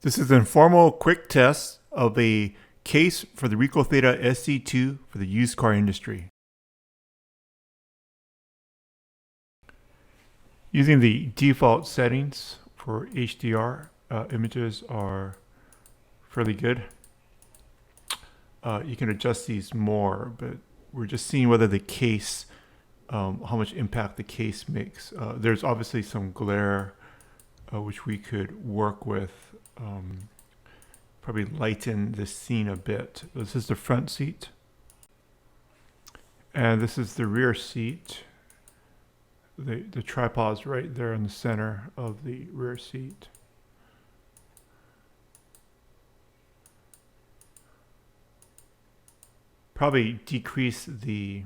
This is an informal quick test of a case for the RICOH THETA SC2 for the used car industry. Using the default settings for HDR, images are fairly good. You can adjust these more, but we're just seeing whether the case, how much impact the case makes. There's obviously some glare, which we could work with. Probably lighten the scene a bit. This is the front seat, and this is the rear seat. The tripod's right there in the center of the rear seat. Probably decrease the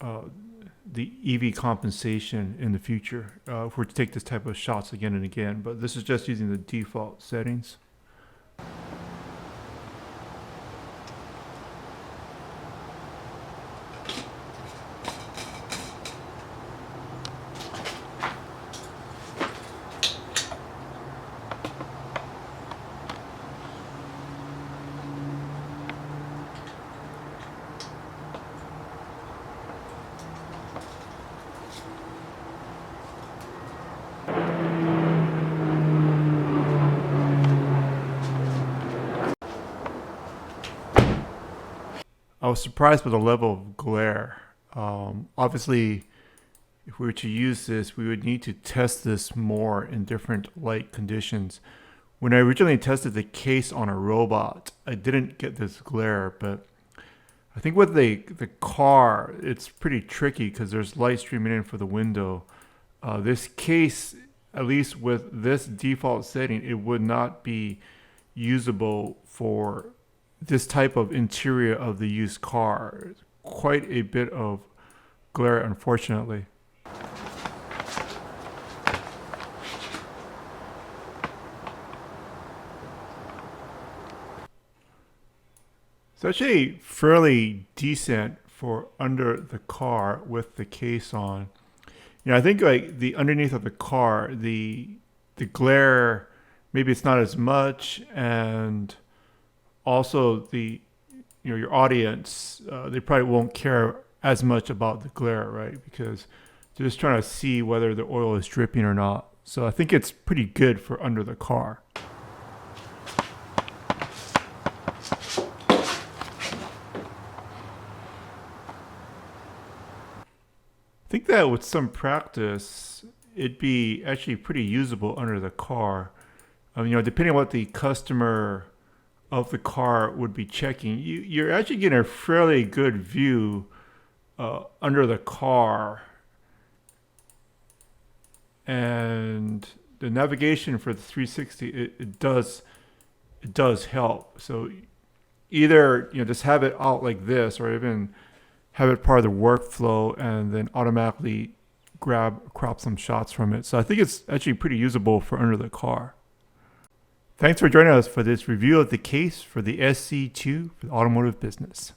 EV compensation in the future if we're to take this type of shots again and again, but this is just using the default settings. I was surprised by the level of glare. Obviously, if we were to use this, we would need to test this more in different light conditions. When I originally tested the case on a robot, I didn't get this glare, but I think with the car, it's pretty tricky because there's light streaming in for the window. This case, at least with this default setting, it would not be usable for this type of interior of the used car. Quite a bit of glare, unfortunately. It's actually fairly decent for under the car with the case on. I think like the underneath of the car, the glare, maybe it's not as much, and also your audience, they probably won't care as much about the glare, right? Because they're just trying to see whether the oil is dripping or not. So I think it's pretty good for under the car. I think that with some practice, it'd be actually pretty usable under the car. Depending on what the customer of the car would be checking, you're actually getting a fairly good view under the car, and the navigation for the 360 it does help. So either just have it out like this, or even have it part of the workflow and then automatically crop some shots from it. So I think it's actually pretty usable for under the car. Thanks for joining us for this review of the case for the SC2 for the automotive business.